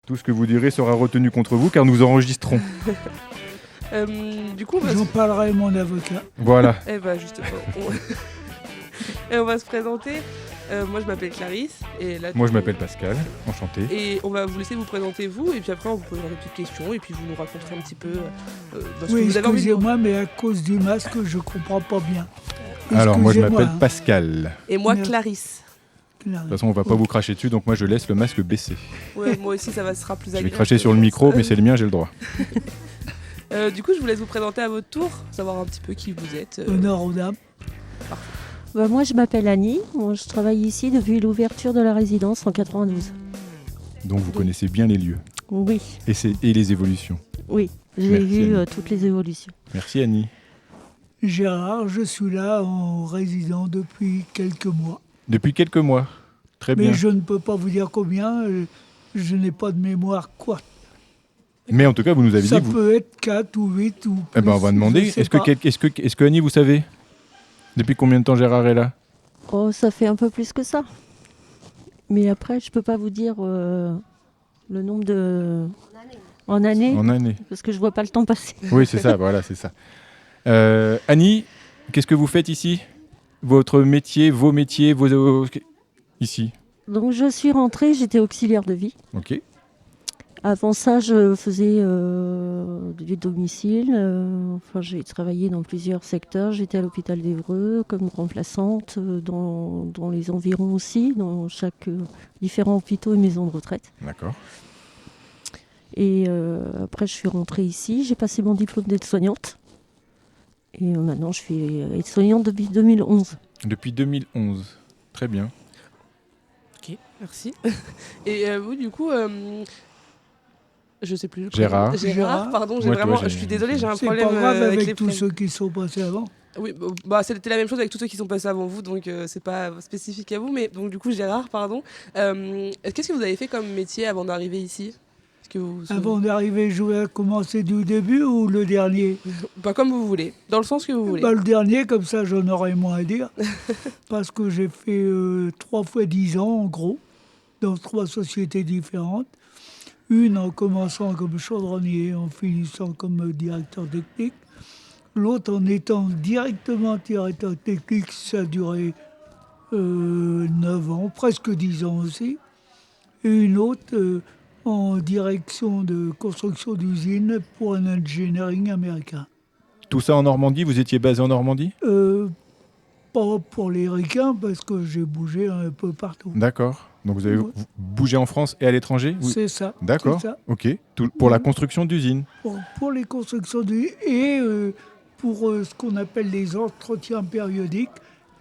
Tout ce que vous direz sera retenu contre vous car nous enregistrons. Du coup, J'en parlerai à mon avocat. Voilà. Eh ben justement, et on va se présenter. Moi je m'appelle Clarisse et là, Moi je m'appelle Pascal, enchanté. et on va vous laisser vous présenter vous et puis après on vous posera des petites questions et puis vous nous raconterez un petit peu dans ce Oui, que vous avez envie de nous. excusez-moi, mais à cause du masque, je comprends pas bien. Alors moi je Excusez-moi, m'appelle Pascal. Et moi Merci. Clarisse. De toute façon on va pas vous cracher dessus donc moi je laisse le masque baissé. Ouais, moi aussi ça sera plus Je agréable. vais cracher sur le micro mais c'est le mien, j'ai le droit. Du coup je vous laisse vous présenter à votre tour, savoir un petit peu qui vous êtes. Honneur aux dames. Bah, moi, je m'appelle Annie. Moi, je travaille ici depuis l'ouverture de la résidence en 92. Donc vous connaissez bien les lieux Oui, et les évolutions. oui. J'ai Merci, vu Annie. toutes les évolutions. Merci Annie. Gérard, je suis là en résident depuis quelques mois. Depuis quelques mois. Très Mais bien. je ne peux pas vous dire combien, je n'ai pas de mémoire quoi. Mais en tout cas vous nous avez Ça dit que vous... peut être 4 ou 8 ou plus. Eh ben on va demander, je sais est-ce que, pas. est-ce que Annie vous savez depuis combien de temps Gérard est là? Oh, ça fait un peu plus que ça. Mais après, je peux pas vous dire le nombre de... En année. En année. Parce que je vois pas le temps passer. Oui c'est ça, voilà c'est ça. Annie, qu'est-ce que vous faites ici? Votre métier, vos métiers, ici. Donc, je suis rentrée, j'étais auxiliaire de vie. Ok. Avant ça, je faisais du domicile. Enfin, j'ai travaillé dans plusieurs secteurs. J'étais à l'hôpital d'Évreux comme remplaçante, dans les environs aussi, dans chaque différents hôpitaux et maisons de retraite. D'accord. Et après, je suis rentrée ici. J'ai passé mon diplôme d'aide-soignante. Et maintenant, je suis aide-soignante depuis 2011. Depuis 2011. Très bien. Ok, merci. Et vous du coup, je sais plus. le Gérard. prénom. Gérard, pardon, Moi, tu vois, je suis désolée, j'ai un C'est problème pas grave avec les avec tous prénoms. ceux qui sont passés avant. Oui, bah c'était la même chose avec tous ceux qui sont passés avant vous, donc c'est pas spécifique à vous, mais donc du coup Gérard, pardon. Qu'est-ce que vous avez fait comme métier avant d'arriver ici? Est-ce que vous Avant d'arriver, je vais commencer du début ou le dernier? Pas comme vous voulez, dans le sens que vous voulez. Bah, le dernier, comme ça, j'en aurai moins à dire. Parce que j'ai fait 3 fois 10 ans, en gros, dans 3 sociétés différentes. Une en commençant comme chaudronnier, en finissant comme directeur technique. L'autre en étant directement directeur technique, ça a duré 9 ans, presque 10 ans aussi. Et une autre en direction de construction d'usine pour un engineering américain. Tout ça en Normandie? Vous étiez basé en Normandie? Pas pour les ricains, parce que j'ai bougé un peu partout. D'accord. Donc vous avez Ouais. bougé en France et à l'étranger? C'est ça. D'accord. c'est ça. Ok. Pour la Mhm. construction d'usines. Pour les constructions et pour ce qu'on appelle les entretiens périodiques,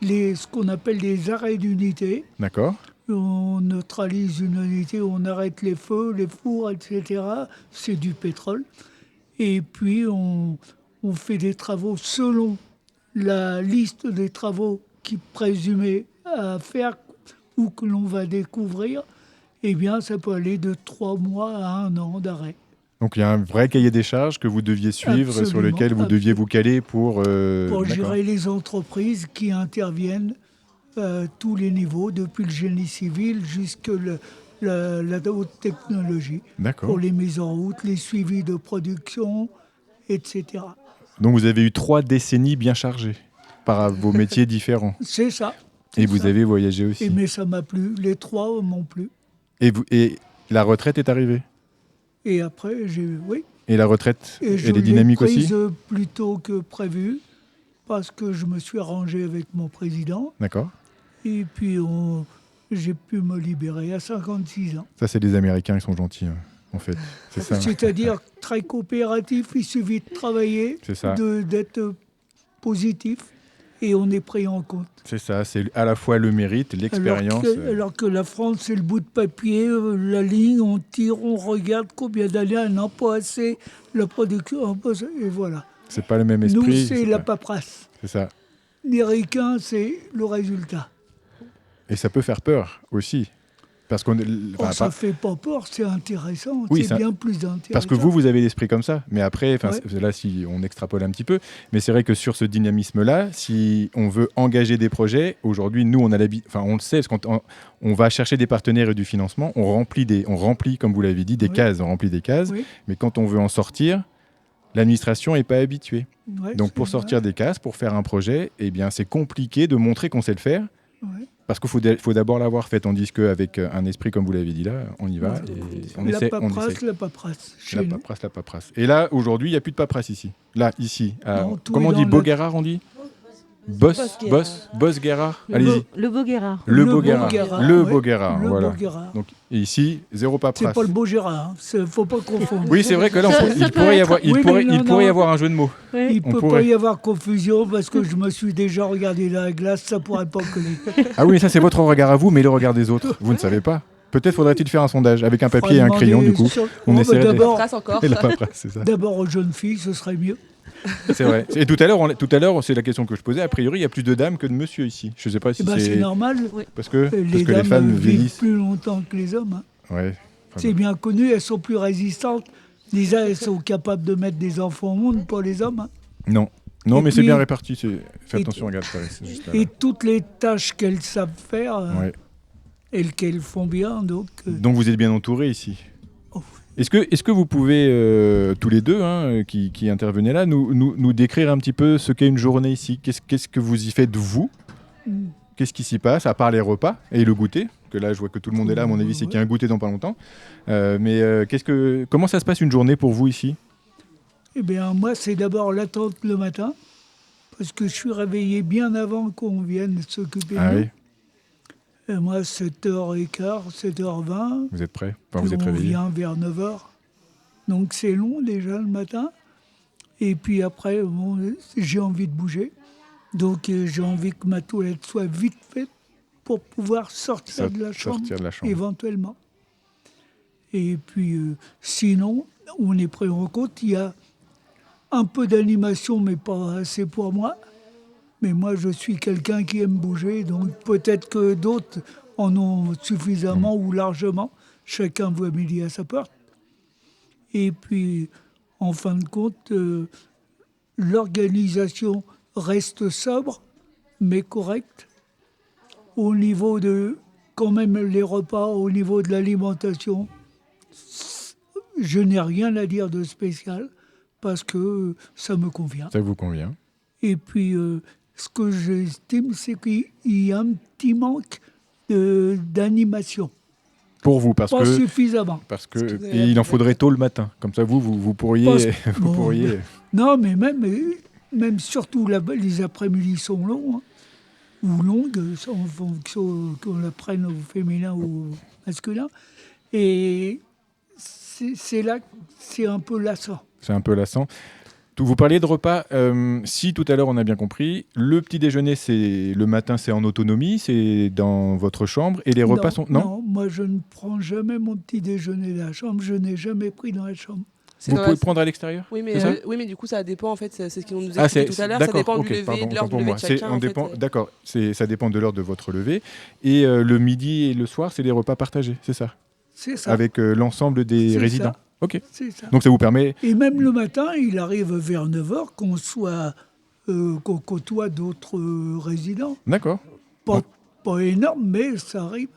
ce qu'on appelle les arrêts d'unité. D'accord. On neutralise une unité, on arrête les feux, les fours, etc. C'est du pétrole. Et puis on fait des travaux selon la liste des travaux qui présumés à faire ou que l'on va découvrir. Eh bien, ça peut aller de 3 mois à 1 an d'arrêt. Donc il y a un vrai cahier des charges que vous deviez suivre, sur Absolument, lequel vous deviez vous caler pour... Pour d'accord. gérer les entreprises qui interviennent à tous les niveaux, depuis le génie civil jusqu'à la haute technologie, D'accord. pour les mises en route, les suivis de production, etc. Donc vous avez eu 3 décennies bien chargées par vos métiers différents. C'est ça. Et c'est vous ça. avez voyagé aussi. Mais ça m'a plu. Les 3 m'ont plu. Et la retraite est arrivée? Et après, oui. Et la retraite, Et je elle est l'ai dynamique aussi? prise plus tôt que prévu, parce que je me suis arrangé avec mon président. D'accord. Et puis, j'ai pu me libérer à 56 ans. Ça, c'est les Américains, ils sont gentils, en fait. C'est ça. C'est-à-dire très coopératif, il suffit de travailler, C'est ça. d'être positif, et on est pris en compte. C'est ça, c'est à la fois le mérite, l'expérience. Alors que la France, c'est le bout de papier, la ligne, on tire, on regarde combien d'années, un an passé, la production, et voilà. C'est pas le même esprit. Nous, c'est la paperasse. C'est ça. Les ricains, c'est le résultat. Et ça peut faire peur aussi. Parce qu'on, Ça fait pas peur, c'est intéressant. Oui, c'est ça- bien plus intéressant. parce que vous avez l'esprit comme ça. Mais après, Ouais. là, si on extrapole un petit peu, mais c'est vrai que sur ce dynamisme-là, si on veut engager des projets, aujourd'hui, nous, on le sait, parce on va chercher des partenaires et du financement, on remplit, comme vous l'avez dit, des Oui. cases, on remplit des cases. Oui. Mais quand on veut en sortir, l'administration n'est pas habituée. Ouais, Donc, pour c'est sortir des cases, pour faire un projet, eh bien, c'est compliqué de montrer qu'on sait le faire. Ouais. Parce qu'il faut d'abord l'avoir fait, tandis qu'avec un esprit, comme vous l'avez dit là, on y va. Ouais. Et on La essaie. paperasse, la paperasse. Chez La nous. paperasse. Et là, aujourd'hui, il n'y a plus de paperasse ici. Là, ici. Non, tout Comment on est dit dans Beauguérard, on dit Boss Guérard. Allez-y. Le Beauguérard. Le Le Beauguérard. Beauguérard, Le ouais. Beauguérard, Le voilà. Beauguérard. Donc, et ici, zéro C'est paperasse. pas le beau Gérard, hein. Faut pas confondre. Oui, c'est vrai que là, Ça il peut pourrait y être. avoir, Oui, mais non, il pourrait y non. avoir un jeu de mots. Oui. Il On peut pourrait. pas y avoir confusion parce que je me suis déjà regardé dans la glace, ça pourrait pas coller. Ah oui, mais ça, c'est votre regard à vous, mais le regard des autres, vous ne savez pas. Peut-être faudrait-il faire un sondage avec un papier et un Faudrait crayon, du demander coup. sur- On Oh, bah, essaierait de- d'abord, Trace encore. Et la paperasse, c'est ça. d'abord aux jeunes filles, ce serait mieux. C'est vrai. Et tout à l'heure, c'est la question que je posais. A priori, il y a plus de dames que de monsieur ici. Je ne sais pas si Eh ben, c'est c'est normal. parce que Les les dames femmes vivent vieillissent. plus longtemps que les hommes. Hein. Ouais. C'est bien connu, elles sont plus résistantes. Déjà, elles sont capables de mettre des enfants au monde, pas les hommes. Hein. Non. Non, Et mais c'est puis- bien réparti. Fais et- attention, regarde, c'est juste là. Et toutes les tâches qu'elles savent faire, Ouais. et qu'elles font bien. Donc vous êtes bien entourés ici. Oh. Est-ce que vous pouvez, tous les deux qui intervenez là, nous décrire un petit peu ce qu'est une journée ici? Qu'est-ce que vous y faites, vous? Mm. Qu'est-ce qui s'y passe, à part les repas et le goûter? Que là, je vois que tout le monde est là, à mon avis, c'est Ouais. qu'il y a un goûter dans pas longtemps. Comment ça se passe une journée pour vous ici? Eh bien, moi, c'est d'abord l'attente le matin, parce que je suis réveillé bien avant qu'on vienne s'occuper de Ah nous. oui, Et moi, 7h15, 7h20, vous êtes prêts? Enfin, puis vous êtes on réveillés. vient vers 9h. Donc c'est long déjà le matin. Et puis après, bon, j'ai envie de bouger. Donc j'ai envie que ma toilette soit vite faite pour pouvoir sortir de la chambre, Sortir de la chambre. éventuellement. Et puis sinon, on est pris en compte. Il y a un peu d'animation, mais pas assez pour moi. Mais moi, je suis quelqu'un qui aime bouger, donc peut-être que d'autres en ont suffisamment ou largement. Chacun voit midi à sa porte. Et puis, en fin de compte, l'organisation reste sobre, mais correcte. Au niveau de, quand même, les repas, au niveau de l'alimentation, je n'ai rien à dire de spécial, parce que ça me convient. Ça vous convient? Et puis, ce que j'estime, c'est qu'il y a un petit manque d'animation. Pour vous, parce Pas que suffisamment. que vous avez et il en appris. faudrait tôt le matin. Comme ça, vous pourriez, Pas- vous Bon, pourriez. Non, mais même surtout là-bas, les après-midi sont longs, hein, ou longues, en fonction qu'on la prenne au féminin ou au masculin. Et c'est là que c'est un peu lassant. C'est un peu lassant. Vous parliez de repas. Si tout à l'heure on a bien compris, le petit déjeuner, c'est le matin, c'est en autonomie, c'est dans votre chambre, et les repas sont Non, moi je ne prends jamais mon petit déjeuner dans la chambre. Je n'ai jamais pris dans la chambre. C'est Vous dans pouvez la- prendre à l'extérieur. Oui, c'est ça mais du coup, ça dépend en fait. C'est ce qu'ils nous Ah, expliqué tout à l'heure. Ça d'accord, dépend ok, du lever, pardon, de l'heure autant du pour lever moi. de chacun. en fait. Dépend, d'accord, ça dépend de l'heure de votre lever. Et le midi et le soir, c'est des repas partagés, c'est ça? C'est ça. Avec l'ensemble des C'est résidents. ça. Ok. C'est ça. Donc ça vous permet. Et même le matin, il arrive vers 9h qu'on côtoie d'autres résidents. D'accord. Pas énorme, mais ça arrive,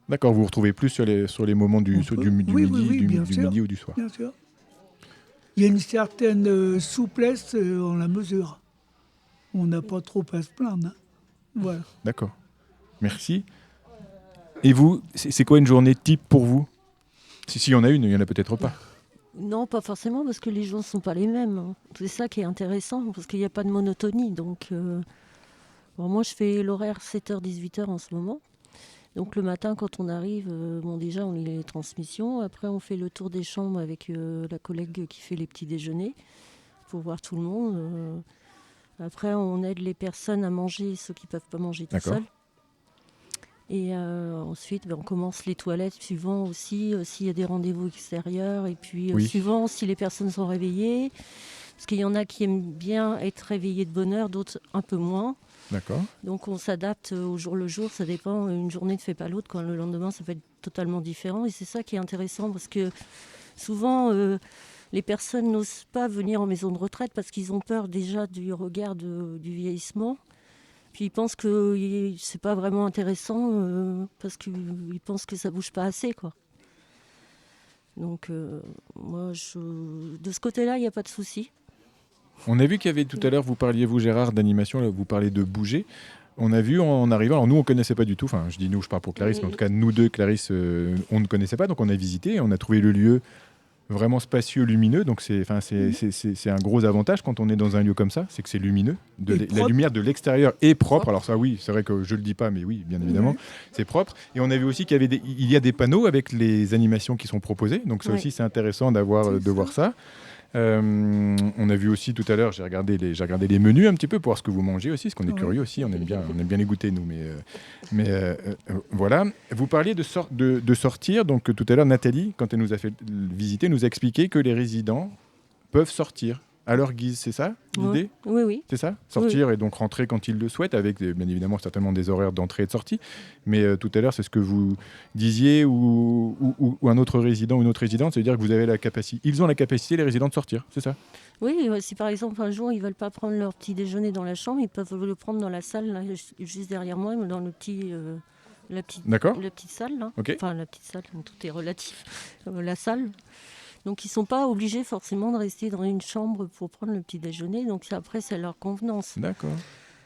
D'accord, vous vous retrouvez plus sur les moments du, On sur- peut. du Oui, midi, oui, bien du sûr. midi ou du soir. bien sûr. Il y a une certaine souplesse en la mesure. On n'a pas trop à se plaindre. Hein. Voilà. D'accord. Merci. Et vous, c'est quoi une journée type pour vous? Si, il y en a une, il y en a peut-être pas. Non, pas forcément, parce que les jours ne sont pas les mêmes. Hein. C'est ça qui est intéressant, parce qu'il n'y a pas de monotonie. Donc, bon, moi, je fais l'horaire 7h-18h en ce moment. Donc, le matin, quand on arrive, déjà, on lit les transmissions. Après, on fait le tour des chambres avec la collègue qui fait les petits déjeuners pour voir tout le monde. Après, on aide les personnes à manger, ceux qui ne peuvent pas manger tout D'accord. seuls. Et ensuite, on commence les toilettes suivant aussi s'il y a des rendez-vous extérieurs et puis Oui. suivant si les personnes sont réveillées. Parce qu'il y en a qui aiment bien être réveillés de bonne heure, d'autres un peu moins. D'accord. Donc on s'adapte au jour le jour, ça dépend. Une journée ne fait pas l'autre, quand le lendemain ça peut être totalement différent. Et c'est ça qui est intéressant parce que souvent les personnes n'osent pas venir en maison de retraite parce qu'ils ont peur déjà du regard du vieillissement. Puis ils pensent que c'est pas vraiment intéressant parce qu'ils pensent que ça bouge pas assez, quoi. Donc moi, de ce côté-là, il n'y a pas de souci. On a vu qu'il y avait tout à l'heure, vous parliez, vous Gérard, d'animation, là, vous parlez de bouger. On a vu en arrivant, alors nous on ne connaissait pas du tout, enfin je dis nous, je parle pour Clarisse, mais en tout cas nous deux, Clarisse, on ne connaissait pas, donc on a visité et on a trouvé le lieu vraiment spacieux, lumineux, donc c'est un gros avantage quand on est dans un lieu comme ça, c'est que c'est lumineux, la lumière de l'extérieur est propre, alors ça oui, c'est vrai que je ne le dis pas, mais oui, bien évidemment, c'est propre, et on a vu aussi qu'il y a des panneaux avec les animations qui sont proposées, donc ça aussi c'est intéressant de voir ça. On a vu aussi tout à l'heure, j'ai regardé les menus un petit peu pour voir ce que vous mangez aussi, parce qu'on est curieux aussi, on aime bien les goûter nous, mais voilà. Vous parliez de sortir, donc tout à l'heure Nathalie, quand elle nous a fait visiter, nous a expliqué que les résidents peuvent sortir à leur guise, c'est ça l'idée ? Oui. C'est ça ? Sortir et donc rentrer quand ils le souhaitent, avec bien évidemment certainement des horaires d'entrée et de sortie. Mais tout à l'heure, c'est ce que vous disiez, ou un autre résident ou une autre résidente, c'est-à-dire que vous avez la capacité, ils ont la capacité, les résidents, de sortir, c'est ça ? Oui, si par exemple un jour ils ne veulent pas prendre leur petit déjeuner dans la chambre, ils peuvent le prendre dans la salle, là, juste derrière moi, dans le petit... La petite salle, là. Okay. Enfin la petite salle, tout est relatif, la salle. Donc ils ne sont pas obligés forcément de rester dans une chambre pour prendre le petit déjeuner, donc après c'est à leur convenance. D'accord.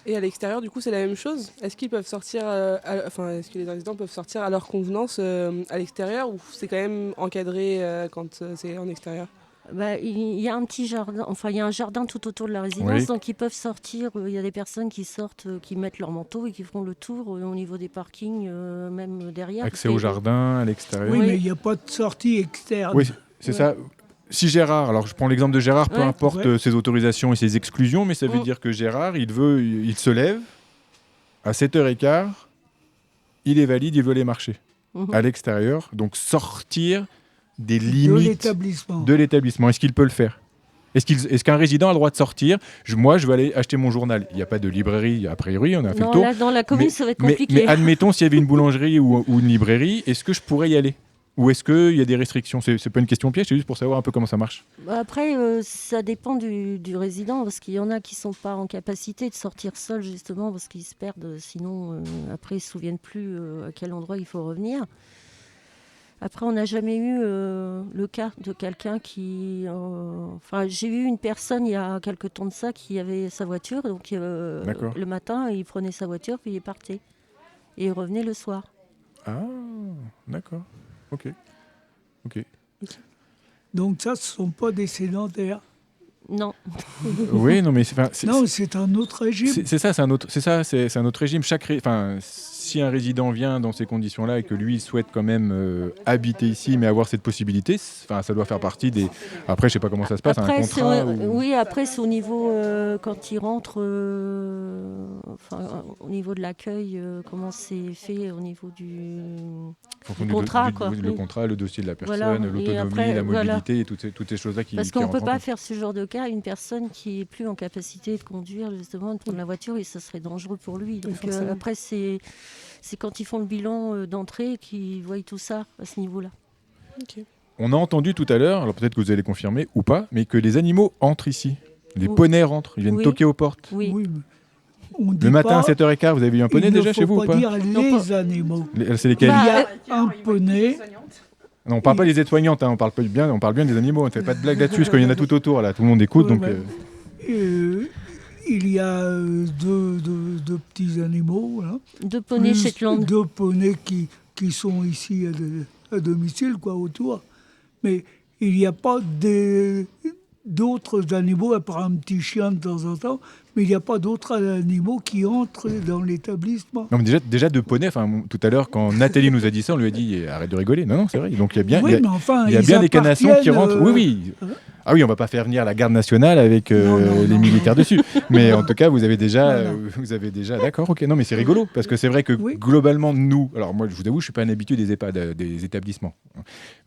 Et à l'extérieur, du coup, c'est la même chose ? Est-ce qu'ils peuvent sortir, est-ce que les résidents peuvent sortir à leur convenance à l'extérieur, ou c'est quand même encadré quand c'est en extérieur ? Il y a un petit jardin, il y a un jardin tout autour de la résidence, oui. Donc ils peuvent sortir. Il y a des personnes qui sortent, qui mettent leur manteau et qui font le tour au niveau des parkings, même derrière. Accès au jardin, à l'extérieur. Oui, mais il n'y a pas de sortie externe. Oui, c'est ça. Si Gérard, alors je prends l'exemple de Gérard, peu importe ses autorisations et ses exclusions, mais ça veut dire que Gérard, il se lève à 7h15, il est valide, il veut aller marcher à l'extérieur, donc sortir des limites de l'établissement. Est-ce qu'il peut le faire ? Est-ce qu'un résident a le droit de sortir ? Moi, je veux aller acheter mon journal. Il n'y a pas de librairie, a priori, on a fait le tour. Là, dans la commune, ça va être compliqué. Mais admettons, s'il y avait une boulangerie ou une librairie, est-ce que je pourrais y aller ? Ou est-ce qu'il y a des restrictions ? C'est pas une question piège, c'est juste pour savoir un peu comment ça marche. Après, ça dépend du résident, parce qu'il y en a qui ne sont pas en capacité de sortir seuls, justement, parce qu'ils se perdent. Sinon, après, ils ne se souviennent plus à quel endroit il faut revenir. Après, on n'a jamais eu le cas de quelqu'un qui... j'ai eu une personne, il y a quelques temps de ça, qui avait sa voiture. Donc, le matin, il prenait sa voiture, puis il partait. Et il revenait le soir. Ah, d'accord. Ok. Donc ça, ce ne sont pas des sédentaires. Non. Oui, non, mais c'est un autre régime. C'est un autre régime. Si un résident vient dans ces conditions-là et que lui il souhaite quand même habiter ici, mais avoir cette possibilité, ça doit faire partie des. Après, je sais pas comment ça se passe. Après, un contrat. Oui, après c'est au niveau quand il rentre, au niveau de l'accueil, comment c'est fait au niveau du contrat, quoi. Le contrat, le dossier de la personne, voilà. l'autonomie, après, la mobilité, et toutes ces choses-là qui. Parce qu'on ne peut pas faire ce genre de cas à une personne qui est plus en capacité de conduire, justement, de prendre la voiture, et ça serait dangereux pour lui. Donc après, c'est quand ils font le bilan d'entrée qu'ils voient tout ça à ce niveau-là. Okay. On a entendu tout à l'heure, alors peut-être que vous allez confirmer ou pas, mais que les animaux entrent ici. Les poneys rentrent, ils viennent toquer aux portes. Oui. Le matin à 7h15, vous avez vu un poney déjà chez vous ou pas ? Il ne faut pas dire les animaux. C'est lesquels ? Il y a un poney. Non, on parle pas des aides-soignantes, on parle bien des animaux. On ne fait pas de blague là-dessus, parce qu'il y en a tout autour, là. Tout le monde écoute. Donc, il y a deux petits animaux. Là. 2 poneys Shetland. 2 poneys qui sont ici à domicile, autour. Mais il n'y a pas d'autres animaux, à part un petit chien de temps en temps, mais il n'y a pas d'autres animaux qui entrent dans l'établissement. Non, mais déjà 2 poneys, tout à l'heure, quand Nathalie nous a dit ça, on lui a dit arrête de rigoler. Non, c'est vrai. Donc il y a bien, des canassons qui rentrent. Oui. Ah oui, on va pas faire venir la garde nationale avec Non, les non. militaires dessus. Mais en tout cas, vous avez déjà, d'accord, ok. Non, mais c'est rigolo parce que c'est vrai que Oui. globalement, nous, alors moi, je vous avoue, je suis pas un habitué des EHPAD, des établissements.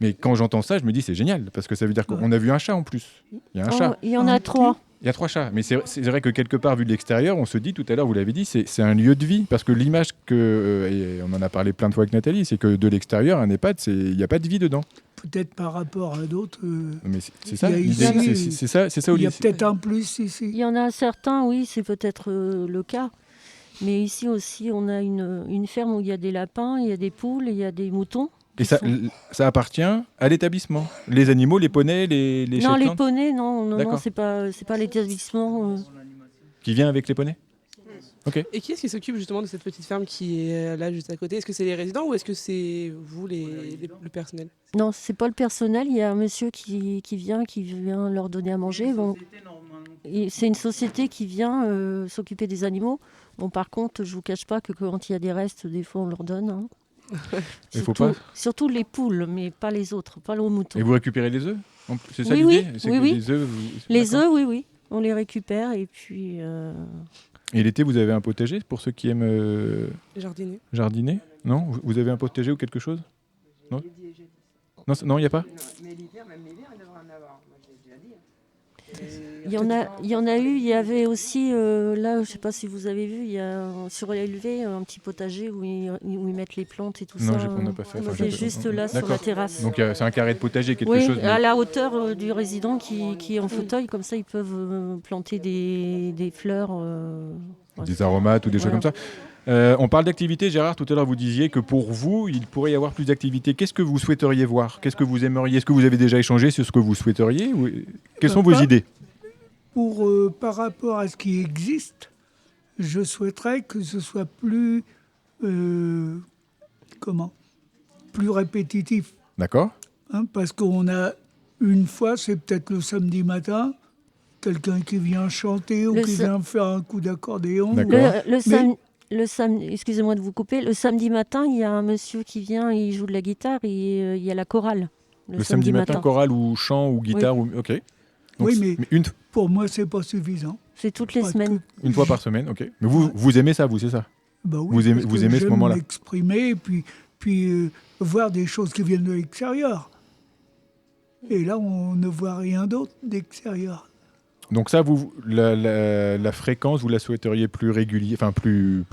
Mais quand j'entends ça, je me dis c'est génial parce que ça veut dire qu'on a vu un chat en plus. Il y a un chat. Il y en a Un 3. Il y a 3 chats, mais c'est vrai que quelque part, vu de l'extérieur, on se dit, tout à l'heure, vous l'avez dit, c'est un lieu de vie. Parce que l'image et on en a parlé plein de fois avec Nathalie, c'est que de l'extérieur, un EHPAD, il n'y a pas de vie dedans. Peut-être par rapport à d'autres. Mais c'est ça, Il y a l'idée, ici, c'est ça, Il y a Olivier. peut-être un plus Il ici. y en a certains, oui, c'est peut-être le cas. Mais ici aussi, on a une ferme où il y a des lapins, il y a des poules, il y a des moutons. Et ça appartient à l'établissement. Les animaux, les poneys, les Non, les Shetland, poneys, non, D'accord. c'est pas l'établissement. qui vient avec les poneys. Ok. Et qui est-ce qui s'occupe justement de cette petite ferme qui est là juste à côté? Est-ce que c'est les résidents ou est-ce que c'est vous, le personnel? Non, c'est pas le personnel. Il y a un monsieur qui vient leur donner à manger. Bon, et c'est une société qui vient s'occuper des animaux. Bon, par contre, je vous cache pas que quand il y a des restes, des fois, on leur donne. Hein. Il faut pas. Surtout les poules, mais pas les autres, pas les moutons. Et vous récupérez les œufs. C'est ça Oui, l'idée. oui, C'est oui, que oui. Les œufs. Les œufs, oui, on les récupère et puis. Et l'été, vous avez un potager pour ceux qui aiment Jardinier. jardiner. Non, vous avez un potager ou quelque chose. Non, non, il n'y a pas. Mais l'hiver, même l'hiver, il devrait en avoir. Moi, je l'ai déjà dit. Il y en a eu, il y avait aussi, là, je ne sais pas si vous avez vu, il y a surélevé un petit potager où ils mettent les plantes et tout Non, ça. on n'a pas fait. Enfin, C'est j'ai- juste là sur la D'accord. terrasse. Donc c'est un carré de potager, quelque Oui, chose. mais- à la hauteur du résident qui est en fauteuil, comme ça ils peuvent planter des fleurs. Des aromates ou des choses Voilà. comme ça. On parle d'activité, Gérard. Tout à l'heure, vous disiez que pour vous, il pourrait y avoir plus d'activités. Qu'est-ce que vous souhaiteriez voir? Qu'est-ce que vous aimeriez? Est-ce que vous avez déjà échangé sur ce que vous souhaiteriez ou... Quelles sont vos Pas- idées? Par rapport à ce qui existe, je souhaiterais que ce soit plus plus répétitif. D'accord. Hein, parce qu'on a une fois, c'est peut-être le samedi matin, quelqu'un qui vient chanter ou Le qui sa- vient faire un coup d'accordéon. D'accord. Le samedi, excusez-moi de vous couper, le samedi matin, il y a un monsieur qui vient, il joue de la guitare et il y a la chorale. Le samedi matin, chorale ou chant ou guitare. Ou... Ok. Donc, Oui, mais une, pour moi, c'est pas suffisant. C'est toutes les Parce semaines. que- une fois par semaine, ok. Mais vous aimez ça, vous, c'est ça? Bah oui, Vous aimez- parce vous que aimez ce j'aime moment-là. m'exprimer et puis voir des choses qui viennent de l'extérieur. Et là, on ne voit rien d'autre d'extérieur. Donc ça, la fréquence, vous la souhaiteriez plus régulière, enfin plus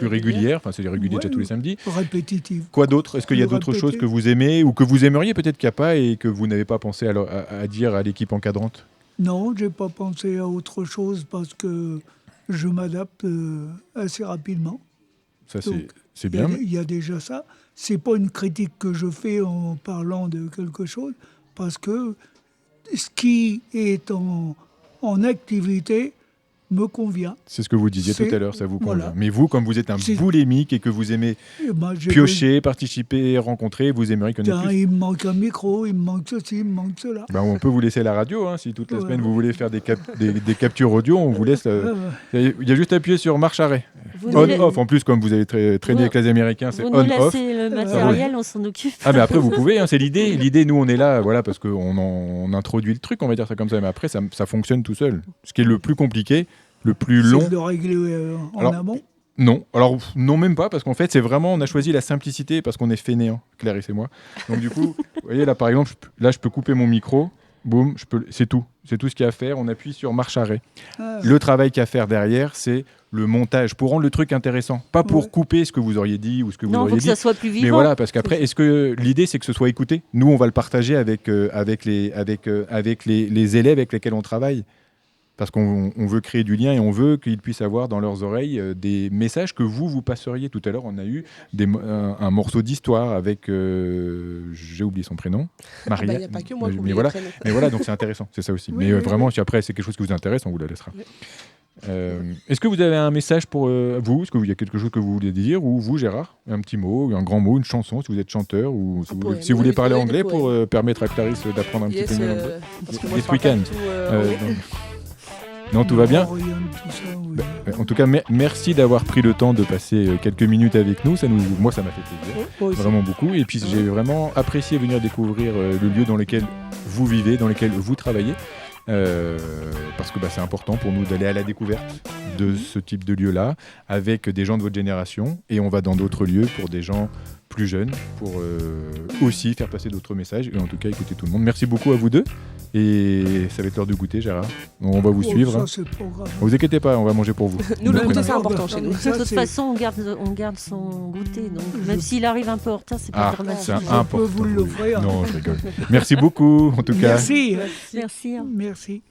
régulière. Enfin, c'est régulier déjà Ouais, tous les samedis. Répétitive. Quoi d'autre? Est-ce qu'il y a Plus d'autres choses répété. que vous aimez ou que vous aimeriez peut-être qu'il n'y a pas et que vous n'avez pas pensé à dire à l'équipe encadrante? Non, j'ai pas pensé à autre chose parce que je m'adapte assez rapidement. Ça, Donc, c'est Il y a- bien. il y a déjà ça. C'est pas une critique que je fais en parlant de quelque chose, parce que ce qui est en activité me convient. C'est ce que vous disiez tout C'est- à l'heure, ça vous convient. voilà. Mais vous, comme vous êtes un C'est- boulémique et que vous aimez Et moi, j'ai piocher, participer, rencontrer, vous aimeriez qu'on ait Tiens, plus. il me manque un micro, il me manque ceci, il me manque cela. Ben, on peut vous laisser la radio, hein, si toute la Ouais. semaine vous voulez faire des captures audio, on vous laisse. Il y a juste à appuyer sur marche arrêt. Vous On, nous la- off, en plus, comme vous avez traîné Vous- avec les Américains, c'est vous on, nous off. laissez le matériel, on s'en occupe. Ah, mais après, vous pouvez, hein, c'est l'idée. L'idée, nous, on est là, voilà, parce on introduit le truc, on va dire ça comme ça, mais après, ça fonctionne tout seul. Ce qui est le plus compliqué, le plus long. C'est de régler en Alors, amont. Non, alors non, même pas, parce qu'en fait, c'est vraiment, on a choisi la simplicité parce qu'on est fainéant, Clarisse et moi. Donc, du coup, vous voyez, là, par exemple, je peux couper mon micro, boum, c'est tout. C'est tout ce qu'il y a à faire. On appuie sur marche arrêt. Ah, Le travail qu'il y a à faire derrière, c'est le montage pour rendre le truc intéressant. Pas pour Ouais. couper ce que vous auriez dit ou ce que vous Non, il faut auriez que dit. ça soit plus vivant. Mais voilà, parce qu'après, est-ce que l'idée, c'est que ce soit écouté? Nous, on va le partager avec les élèves avec lesquels on travaille. Parce qu'on veut créer du lien et on veut qu'ils puissent avoir dans leurs oreilles des messages que vous passeriez. Tout à l'heure, on a eu un morceau d'histoire avec... j'ai oublié son prénom. Maria. Il n'y a pas que moi qui mais oublie voilà, les prénoms. mais voilà, donc c'est intéressant, c'est ça aussi. Oui, mais oui, vraiment, si après c'est quelque chose qui vous intéresse, on vous la laissera. Oui. Est-ce que vous avez un message pour vous? Est-ce qu'il y a quelque chose que vous voulez dire? Ou vous, Gérard? Un petit mot, un grand mot, une chanson, si vous êtes chanteur, ou si Un vous, poème. si vous voulez Oui, parler oui, anglais des pour poèmes. permettre à Clarisse d'apprendre un petit Yes, peu mieux l'anglais. parce que moi, Yes, je parle we can. pas du tout anglais. Donc, Non, tout va bien. Rien de tout ça, oui. En tout cas, merci d'avoir pris le temps de passer quelques minutes avec nous. Moi, ça m'a fait plaisir. Moi aussi. Vraiment beaucoup. Et puis j'ai vraiment apprécié venir découvrir le lieu dans lequel vous vivez, dans lequel vous travaillez. Parce que c'est important pour nous d'aller à la découverte de ce type de lieu-là, avec des gens de votre génération. Et on va dans d'autres lieux pour des gens plus jeunes, pour aussi faire passer d'autres messages. Et en tout cas, écouter tout le monde. Merci beaucoup à vous deux. Et ça va être l'heure de goûter, Gérard. On va vous suivre. Ça, Hein. c'est pas grave. Vous inquiétez pas, on va manger pour vous. Nous, le Bon goûter, après-midi. c'est important chez nous. Ça, De toute c'est- façon, on garde son goûter. Donc, même s'il arrive un peu en retard, c'est pas Ah, dramatique. c'est Je peux important. vous l'offrir. Non, je rigole. Merci beaucoup, en tout cas. Merci. Merci. Merci.